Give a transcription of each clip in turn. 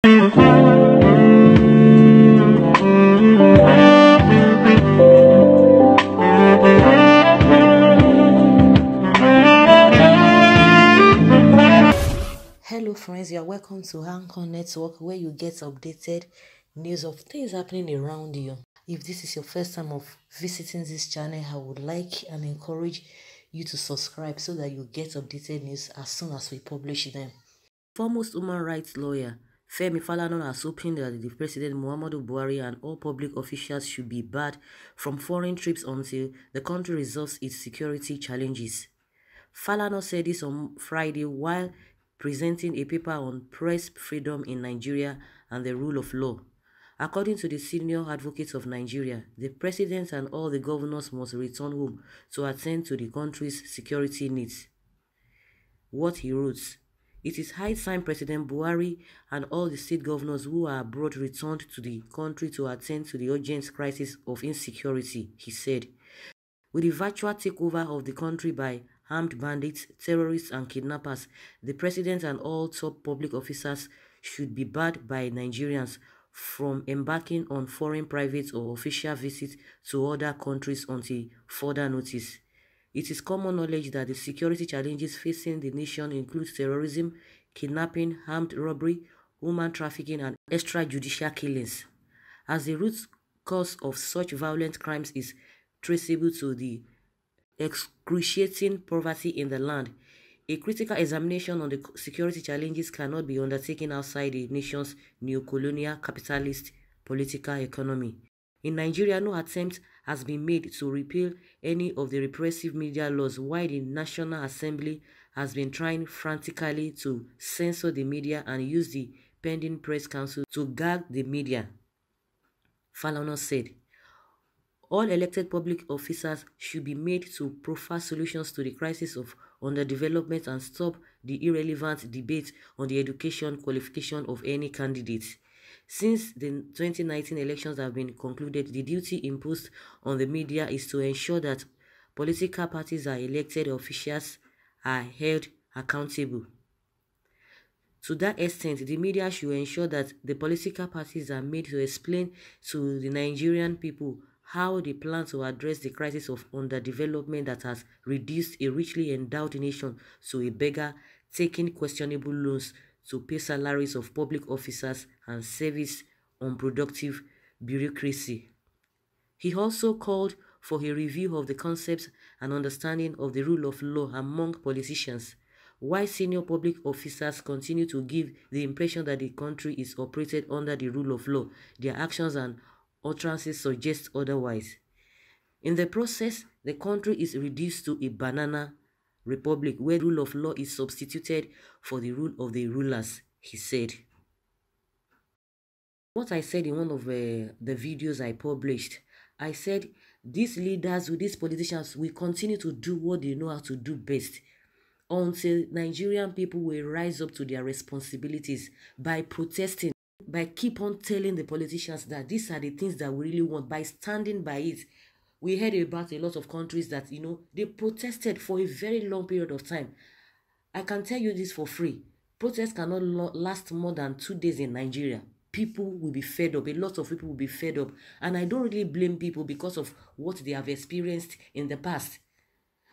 Hello friends, you are welcome to Anchor Network, where you get updated news of things happening around you. If this is your first time of visiting this channel, I would like and encourage you to subscribe so that you get updated news as soon as we publish them. Foremost human rights lawyer Falana has opened that the President Buhari and all public officials should be barred from foreign trips until the country resolves its security challenges. Falana said this on Friday while presenting a paper on press freedom in Nigeria and the rule of law. According to the senior advocate of Nigeria, the president and all the governors must return home to attend to the country's security needs. What he wrote: "It is high time President Buhari and all the state governors who are abroad returned to the country to attend to the urgent crisis of insecurity," he said. With the virtual takeover of the country by armed bandits, terrorists and kidnappers, the president and all top public officers should be barred by Nigerians from embarking on foreign private or official visits to other countries until further notice. It is common knowledge that the security challenges facing the nation include terrorism, kidnapping, armed robbery, human trafficking and extrajudicial killings. As the root cause of such violent crimes is traceable to the excruciating poverty in the land, a critical examination on the security challenges cannot be undertaken outside the nation's neo-colonial capitalist political economy. In Nigeria, no attempt has been made to repeal any of the repressive media laws, while the National Assembly has been trying frantically to censor the media and use the pending press council to gag the media. Falana said, "All elected public officers should be made to proffer solutions to the crisis of underdevelopment and stop the irrelevant debate on the education qualification of any candidate. Since the 2019 elections have been concluded, the duty imposed on the media is to ensure that political parties and elected officials are held accountable. To that extent, the media should ensure that the political parties are made to explain to the Nigerian people how they plan to address the crisis of underdevelopment that has reduced a richly endowed nation to a beggar, taking questionable loans to pay salaries of public officers and service unproductive bureaucracy." He also called for a review of the concepts and understanding of the rule of law among politicians. While senior public officers continue to give the impression that the country is operated under the rule of law, their actions and utterances suggest otherwise. In the process, the country is reduced to a banana republic where the rule of law is substituted for the rule of the rulers, he said. What I said in one of the videos I published, I said these leaders, these politicians will continue to do what they know how to do best until Nigerian people will rise up to their responsibilities by protesting, by keep on telling the politicians that these are the things that we really want, by standing by it. We heard about a lot of countries that, they protested for a very long period of time. I can tell you this for free. Protests cannot last more than 2 days in Nigeria. People will be fed up. A lot of people will be fed up. And I don't really blame people because of what they have experienced in the past.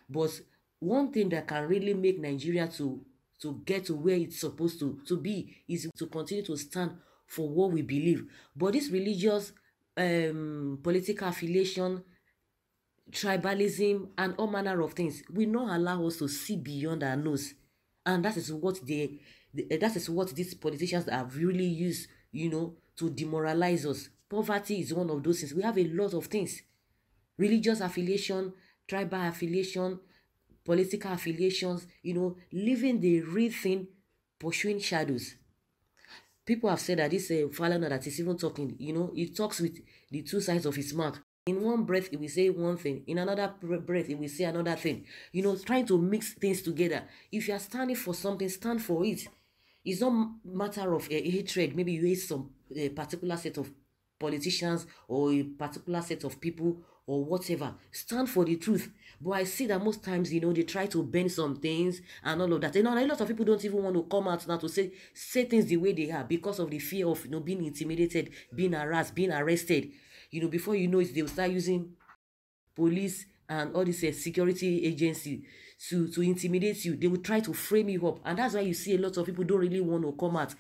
But one thing that can really make Nigeria to get to where it's supposed to be is to continue to stand for what we believe. But this religious, political affiliation, tribalism, and all manner of things will not allow us to see beyond our nose. And that is what these politicians have really used, to demoralize us. Poverty is one of those things. We have a lot of things. Religious affiliation, tribal affiliation, political affiliations, living the real thing, pursuing shadows. People have said that this Falana that is even talking, he talks with the two sides of his mouth. In one breath, he will say one thing. In another breath, he will say another thing. Trying to mix things together. If you are standing for something, stand for it. It's not a matter of hatred. Maybe you hate some particular set of politicians or a particular set of people or whatever. Stand for the truth. But I see that most times, they try to bend some things and all of that. A lot of people don't even want to come out now to say things the way they are because of the fear of, being intimidated, being harassed, being arrested. Before you know it, they will start using police and all this security agency to intimidate you. They will try to frame you up. And that's why you see a lot of people don't really want to come out.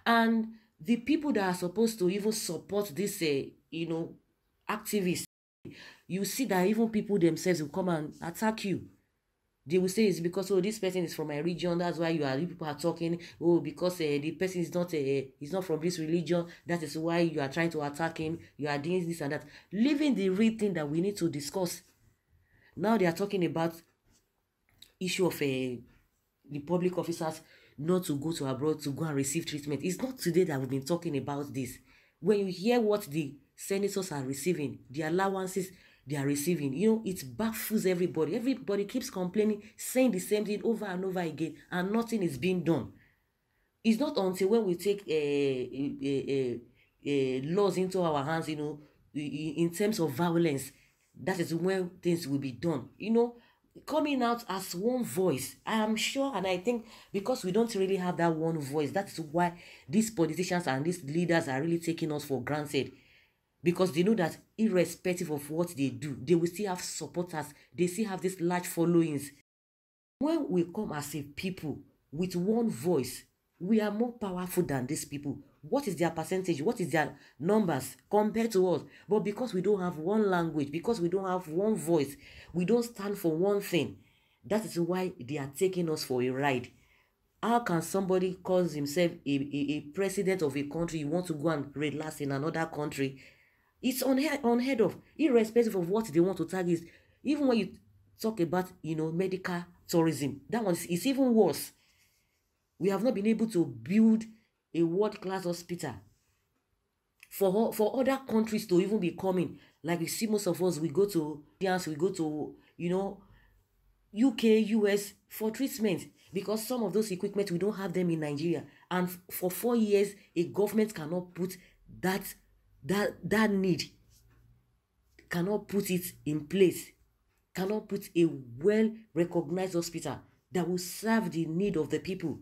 And the people that are supposed to even support this, activists, you see that even people themselves will come and attack you. They will say it's because, this person is from my region, that's why you people are talking. Because the person is not from this religion, that is why you are trying to attack him. You are doing this and that, leaving the real thing that we need to discuss. Now they are talking about issue of the public officers not to go to abroad to go and receive treatment. It's not today that we've been talking about this. When you hear what the senators are receiving, the allowances they are receiving, it baffles everybody. Everybody keeps complaining, saying the same thing over and over again, and nothing is being done. It's not until when we take laws into our hands, in terms of violence, that is when things will be done. Coming out as one voice. I am sure, and I think because we don't really have that one voice, that's why these politicians and these leaders are really taking us for granted. Because they know that irrespective of what they do, they will still have supporters. They still have these large followings. When we come as a people with one voice, we are more powerful than these people. What is their percentage? What is their numbers compared to us? But because we don't have one language, because we don't have one voice, we don't stand for one thing. That is why they are taking us for a ride. How can somebody call himself a president of a country, you want to go and relax in another country? It's unheard of, irrespective of what they want to target. Even when you talk about, medical tourism, that one is even worse. We have not been able to build a world-class hospital for other countries to even be coming. Like you see, most of us, we go to UK, US for treatment, because some of those equipment, we don't have them in Nigeria. And for 4 years, a government cannot put that need, cannot put it in place, cannot put a well-recognized hospital that will serve the need of the people.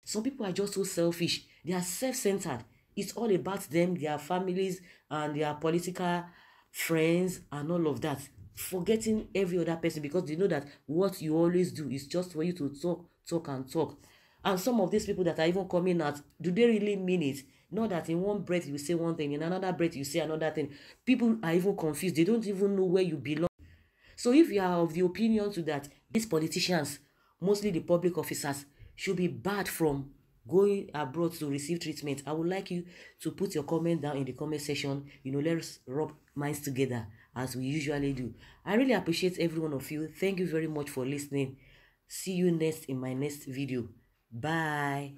Some people are just so selfish. They are self-centered. It's all about them, their families, and their political friends, and all of that. Forgetting every other person, because they know that what you always do is just for you to talk and talk. And some of these people that are even coming out, do they really mean it? Not that in one breath you say one thing, in another breath you say another thing. People are even confused. They don't even know where you belong. So if you are of the opinion to that these politicians, mostly the public officers, should be barred from going abroad to receive treatment, I would like you to put your comment down in the comment section. Let's rub minds together as we usually do. I really appreciate every one of you. Thank you very much for listening. See you next in my next video. Bye.